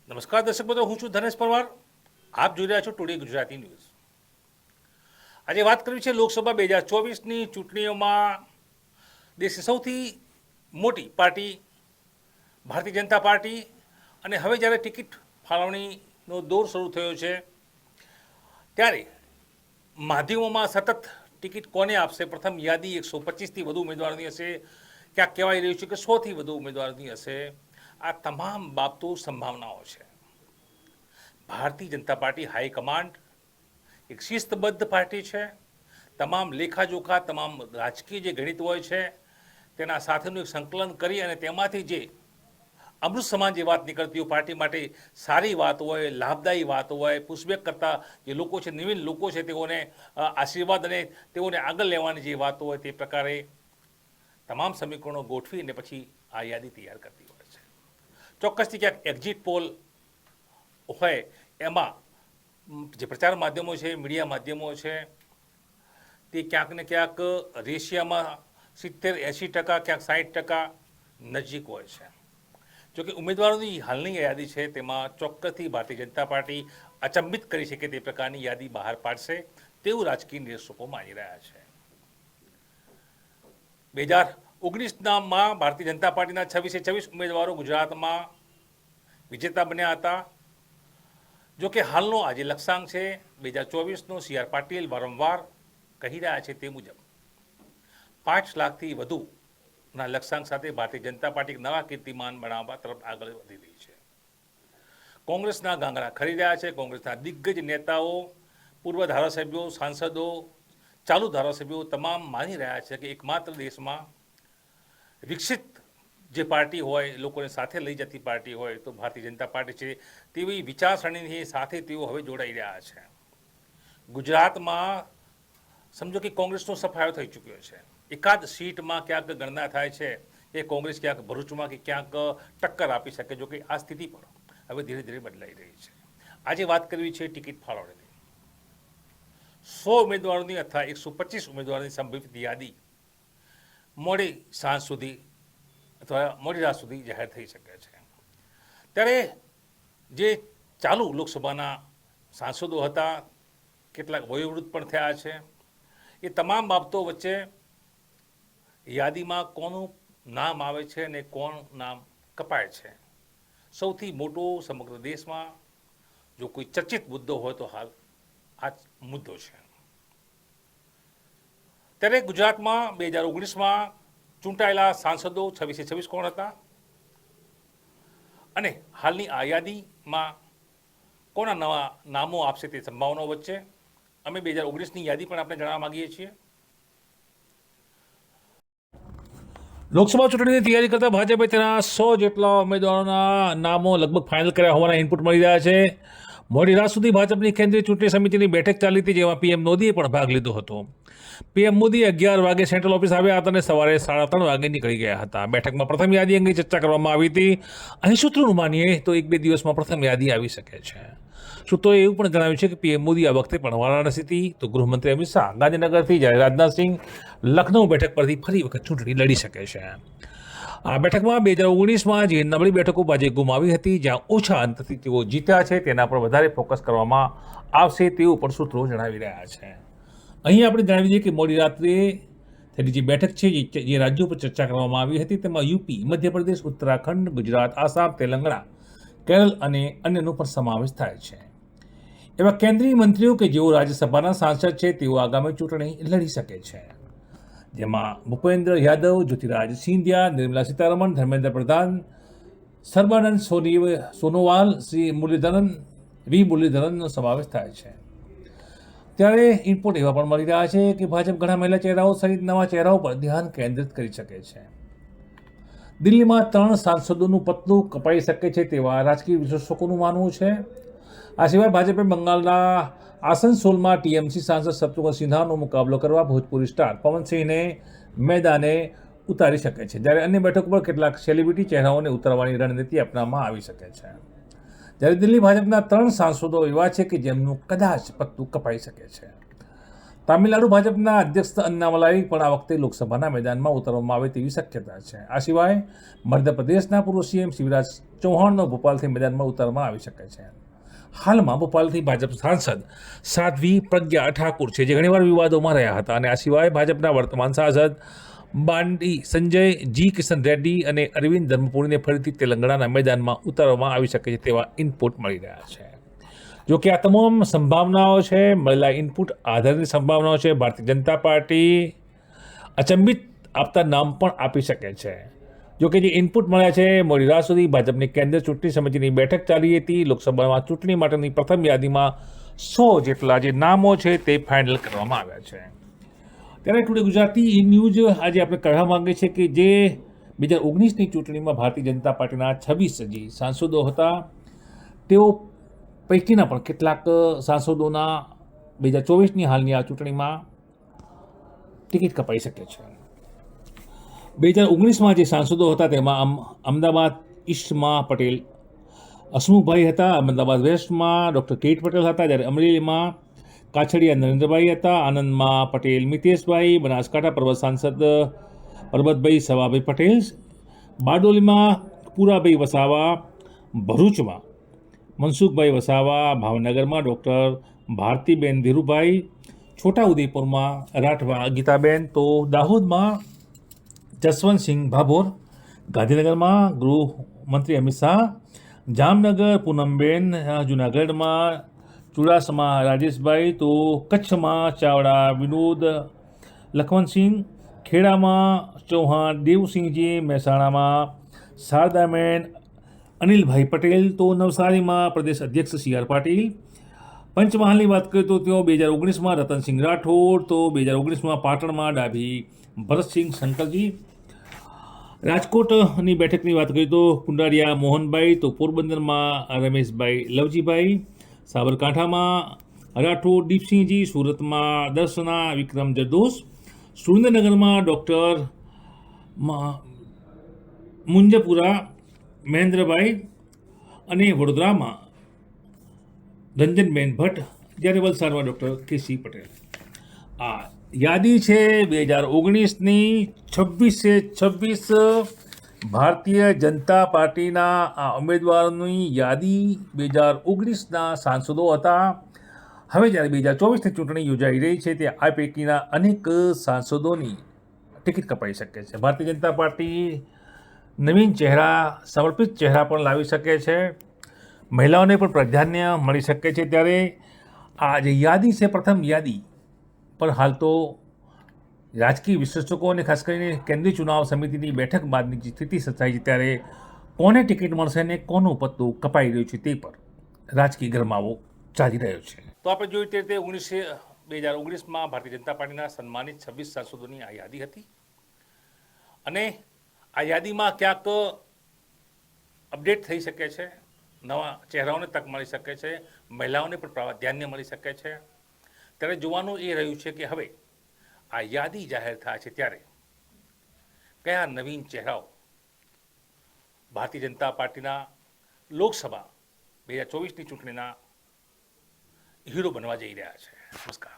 નમસ્કાર દર્શક મિત્રો, હું છું ધનેશ પરમાર. આપ જોઈ રહ્યા છો ટુડે ગુજરાતી ન્યૂઝ. આજે વાત કરવી છે લોકસભા 2024ની ચૂંટણીઓમાં દેશની સૌથી મોટી પાર્ટી ભારતીય જનતા પાર્ટી, અને હવે જ્યારે ટિકિટ ફાળવણીનો દોર શરૂ થયો છે ત્યારે માધ્યમોમાં સતત ટિકિટ કોને આપશે, પ્રથમ યાદી 125થી વધુ ઉમેદવારોની હશે, ક્યાંક કહેવાય રહ્યું છે કે 100થી વધુ ઉમેદવારોની હશે. આ તમામ બાબતો સંભાવનાઓ છે. ભારતીય જનતા પાર્ટી હાઈકમાન્ડ એક શિસ્તબદ્ધ પાર્ટી છે. તમામ લેખાજોખા, તમામ રાજકીય જે ગણિત હોય છે તેના સાથેનું એક સંકલન કરી અને તેમાંથી જે અમૃત સમાન જે વાત નીકળતી હોય, પાર્ટી માટે સારી વાત હોય, લાભદાયી વાત હોય, પુશબેક કરતા જે લોકો છે, નવીન લોકો છે, તેઓને આશીર્વાદ અને તેઓને આગળ લેવાની જે વાતો હોય તે પ્રકારે તમામ સમીકરણો ગોઠવી અને પછી આ યાદી તૈયાર કરતી હોય છે. ચોક્કસથી ક્યાંક એક્ઝિટ પોલ હોય એમાં જે પ્રચાર માધ્યમો છે, મીડિયા માધ્યમો છે, તે ક્યાંક ને ક્યાંક રેશિયામાં 70-80%, ક્યાંક 60% નજીક હોય છે. જોકે ઉમેદવારોની હાલની યાદી છે તેમાં ચોક્કસથી ભારતીય જનતા પાર્ટી અચંબિત કરી શકે તે પ્રકારની યાદી બહાર પાડશે તેવું રાજકીય નિરીક્ષકો માની રહ્યા છે. 2019માં ભારતીય જનતા પાર્ટીના 26 ઉમેદવારો ગુજરાતમાં વિજેતા બન્યા હતા. જોકે હાલનો આજે લક્ષ્યાંક છે 2024નો સી આર પાટીલ વારંવાર કહી રહ્યા છે તે મુજબ 5 લાખથી વધુના લક્ષ્યાંક સાથે ભારતીય જનતા પાર્ટી નવા કીર્તિમાન બનાવવા તરફ આગળ વધી રહી છે. કોંગ્રેસના ગાંગડા ખરી રહ્યા છે. કોંગ્રેસના દિગ્ગજ નેતાઓ, પૂર્વ ધારાસભ્યો, સાંસદો, ચાલુ ધારાસભ્યો તમામ માની રહ્યા છે કે એકમાત્ર દેશમાં વિકસિત જે પાર્ટી હોય, લોકોને સાથે લઈ જતી પાર્ટી હોય તો ભારતીય જનતા પાર્ટી છે. તેવી વિચારસરણીની સાથે તેઓ હવે જોડાઈ રહ્યા છે. ગુજરાતમાં સમજો કે કોંગ્રેસનો સફાયો થઈ ચૂક્યો છે. એકાદ સીટમાં ક્યાંક ગણના થાય છે એ કોંગ્રેસ ક્યાંક ભરૂચમાં કે ક્યાંક ટક્કર આપી શકે. જો કે આ સ્થિતિ પણ હવે ધીરે ધીરે બદલાઈ રહી છે. આજે વાત કરવી છે ટિકિટ ફાળવણીની. 100 ઉમેદવારોની અથવા 125 ઉમેદવારોની સંભવિત યાદી મોડી સાંજ સુધી અથવા મોડી રાત સુધી જાહેર થઈ શકે છે. ત્યારે જે ચાલુ લોકસભાના સાંસદો હતા, કેટલાક વયોવૃદ્ધ પણ થયા છે, એ તમામ બાબતો વચ્ચે યાદીમાં કોનું નામ આવે છે અને કોણ નામ કપાય છે, સૌથી મોટો સમગ્ર દેશમાં જો કોઈ ચર્ચિત મુદ્દો હોય તો હાલ આ મુદ્દો છે. ત્યારે ગુજરાતમાં 2019માં ચૂંટાયેલા સાંસદો 26 કોણ હતા અને હાલની આ યાદીમાં કોના નવા નામો આપશે તે સંભાવનાઓ વચ્ચે અમે 2019ની યાદી પણ આપણે જણાવવા માંગીએ છીએ. લોકસભા ચૂંટણીની તૈયારી કરતા ભાજપે તેના 100 જેટલા ઉમેદવારોના નામો લગભગ ફાઇનલ કર્યા હોવાના ઇનપુટ મળી રહ્યા છે. મોડી રાત સુધી ભાજપની કેન્દ્રીય ચૂંટણી સમિતિની બેઠક ચાલી હતી, જેમાં પીએમ મોદીએ પણ ભાગ લીધો હતો. પીએમ મોદી 11 વાગે સેન્ટ્રલ ઓફિસ આવ્યા હતા અને સવારે 3:30 વાગે નીકળી ગયા હતા. બેઠકમાં પ્રથમ યાદી અંગે ચર્ચા કરવામાં આવી હતી. અહીં સૂત્રોનું માનીએ તો 1-2 દિવસમાં પ્રથમ યાદી આવી શકે છે. સૂત્રોએ એવું પણ જણાવ્યું છે કે પીએમ મોદી આ વખતે પણ વારાણસીથી, તો ગૃહમંત્રી અમિત શાહ ગાંધીનગરથી, જ્યારે રાજનાથસિંહ લખનઉ બેઠક પરથી ફરી વખત ચૂંટણી લડી શકે છે. આ બેઠકમાં 2019માં જે નબળી બેઠકો ભાજપે ગુમાવી હતી, જ્યાં ઓછા અંતરથી તેઓ જીત્યા છે, તેના પર વધારે ફોકસ કરવામાં આવશે તેવું પણ સૂત્રો જણાવી રહ્યા છે. અહીં આપણે જણાવી દઈએ કે મોડી રાત્રે થયેલી જે બેઠક છે, જે રાજ્યો પર ચર્ચા કરવામાં આવી હતી, તેમાં યુપી, મધ્યપ્રદેશ, ઉત્તરાખંડ, ગુજરાત, આસામ, તેલંગાણા, કેરળ અને અન્યનો પણ સમાવેશ થાય છે. એવા કેન્દ્રીય મંત્રીઓ કે જેઓ રાજ્યસભાના સાંસદ છે તેઓ આગામી ચૂંટણી લડી શકે છે, જેમાં ભૂપેન્દ્ર યાદવ, જ્યોતિરાજ સિંધિયા, નિર્મલા સીતારમણ, ધર્મેન્દ્ર પ્રધાન, સર્બાનંદ સોનોવાલ, શ્રી મુરલીધરનનો સમાવેશ થાય છે. ત્યારે ઇનપુટ એવા પણ મળી રહ્યા છે કે ભાજપ ઘણા મહિલા ચહેરાઓ સહિત નવા ચહેરાઓ પર ધ્યાન કેન્દ્રિત કરી શકે છે. દિલ્હીમાં 3 સાંસદોનું પતલું કપાઈ શકે છે તેવા રાજકીય વિશ્લેષકોનું માનવું છે. આ સિવાય ભાજપે બંગાળના આસનસોલમાં ટીએમસી સાંસદ શત્રુઘ્ન સિન્હાનો મુકાબલો કરવા ભોજપુરી સ્ટાર પવનસિંહને મેદાને ઉતારી શકે છે, જ્યારે અન્ય બેઠકો પર કેટલાક સેલિબ્રિટી ચહેરાઓને ઉતારવાની રણનીતિ અપનાવવામાં આવી શકે છે. જ્યારે દિલ્હી ભાજપના 3 સાંસદો એવા છે કે જેમનું કદાચ પત્તું કપાઈ શકે છે. તામિલનાડુ ભાજપના અધ્યક્ષ અન્નામલાઈ પણ આ વખતે લોકસભાના મેદાનમાં ઉતરવામાં આવે તેવી શક્યતા છે. આ સિવાય મધ્યપ્રદેશના પૂર્વ સીએમ શિવરાજ ચૌહાણનો ભોપાલથી મેદાનમાં ઉતરવામાં આવી શકે છે. હાલમાં ભોપાલથી ભાજપ સાંસદ સાધ્વી પ્રજ્ઞા ઠાકુર છે, જે ઘણીવાર વિવાદોમાં રહ્યા હતા, અને આ સિવાય ભાજપના વર્તમાન સાંસદ બાંડી સંજય, જી કિશન રેડ્ડી અને અરવિંદ ધર્મપુરીને ફરીથી તેલંગાણાના મેદાનમાં ઉતારવામાં આવી શકે છે તેવા ઇનપુટ મળી રહ્યા છે. જો કે આ તમામ સંભાવનાઓ છે, મળેલા ઇનપુટ આધારિત સંભાવનાઓ છે. ભારતીય જનતા પાર્ટી અચંબિત આપતા નામ પણ આપી શકે છે. જો કે જે ઇનપુટ મળ્યા છે, મોડી રાત સુધી ભાજપની કેન્દ્રીય ચૂંટણી સમિતિની બેઠક ચાલી હતી. લોકસભામાં ચૂંટણી માટેની પ્રથમ યાદીમાં 100 જેટલા જે નામો છે તે ફાઇનલ કરવામાં આવ્યા છે. ત્યારે ટુડે ગુજરાતી ન્યૂઝ આજે આપણે કહેવા માંગે છે કે જે 2019ની ચૂંટણીમાં ભારતીય જનતા પાર્ટીના 26 જે સાંસદો હતા, તેઓ પૈકીના પણ કેટલાક સાંસદોના 2024ની હાલની આ ચૂંટણીમાં ટિકિટ કપાઈ શકે છે. 2019માં જે સાંસદો હતા તેમાં અમદાવાદ ઈસ્ટમાં પટેલ હસમુખભાઈ હતા, અમદાવાદ વેસ્ટમાં ડૉક્ટર કિરીટ પટેલ હતા, જ્યારે અમરેલીમાં કાછડિયા નરેન્દ્રભાઈ હતા, આનંદમાં પટેલ મિતેશભાઈ, બનાસકાંઠા પર્વત સાંસદ પરબતભાઈ સવાભાઈ પટેલ, બારડોલીમાં પુરાભાઈ વસાવા, ભરૂચમાં મનસુખભાઈ વસાવા, ભાવનગરમાં ડૉક્ટર ભારતીબેન ધીરુભાઈ, છોટાઉદેપુરમાં રાઠવા ગીતાબેન, તો દાહોદમાં જસવંતસિંહ ભાભોર, ગાંધીનગરમાં ગૃહમંત્રી અમિત શાહ, જામનગર પૂનમબેન, જૂનાગઢમાં ચુડાસમા રાજેશભાઈ, તો કચ્છમાં ચાવડા વિનોદ લખવંતસિંહ, ખેડામાં ચૌહાણ દેવસિંહજી, મહેસાણામાં શારદાબેન અનિલભાઈ પટેલ, તો નવસારીમાં પ્રદેશ અધ્યક્ષ સી.આર. પાટીલ, પંચમહાલની વાત કરીએ તો તેઓ 2019માં રતનસિંહ રાઠોડ, તો 2019માં પાટણમાં ડાભી ભરતસિંહ શંકરજી, રાજકોટની બેઠકની વાત કરીએ તો કુંડારિયા મોહનભાઈ, તો પોરબંદરમાં રમેશભાઈ લવજીભાઈ, સાબરકાંઠામાં રાઠોડ દીપસિંહજી, સુરતમાં દર્શના વિક્રમ જરદોસ, સુરેન્દ્રનગરમાં ડૉક્ટર મુંજપુરા મહેન્દ્રભાઈ અને વડોદરામાં રંજનબેન ભટ્ટ, જ્યારે વલસાડમાં ડૉક્ટર કે.સી. પટેલ. આ યાદી છે 2019ની 26 ભારતીય જનતા પાર્ટીના આ ઉમેદવારોની યાદી 2019ના સાંસદો હતા. હવે જ્યારે 2024ની ચૂંટણી યોજાઈ રહી છે, તે આ પૈકીના અનેક સાંસદોની ટિકિટ કપાઈ શકે છે. ભારતીય જનતા પાર્ટી નવીન ચહેરા, સમર્પિત ચહેરા પણ લાવી શકે છે, મહિલાઓને પણ પ્રાધાન્ય મળી શકે છે. ત્યારે આ જે યાદી છે, પ્રથમ યાદી પર હાલ તો રાજકીય વિશ્લેષકો અને ખાસ કરીને કેન્દ્રીય ચુનાવ સમિતિની બેઠક બાદની જે સ્થિતિ સર્જાઈ છે, ત્યારે કોને ટિકિટ મળશે અને કોનું પત્તું કપાઈ રહ્યું છે તે પર રાજકીય ગરમાવો ચાલી રહ્યો છે. તો આપણે જોયું તે રીતે 2019માં ભારતીય જનતા પાર્ટીના સન્માનિત 26 સાંસદોની આ યાદી હતી, અને આ યાદીમાં ક્યાંક અપડેટ થઈ શકે છે, નવા ચહેરાઓને તક મળી શકે છે, મહિલાઓને પણ પ્રાધાન્ય મળી શકે છે. ત્યારે જોવાનું એ રહ્યું છે કે હવે આ યાદી જાહેર થાય છે ત્યારે કયા નવીન ચહેરાઓ ભારતીય જનતા પાર્ટીના લોકસભા 2024ની ચૂંટણીના હીરો બનવા જઈ રહ્યા છે. નમસ્કાર.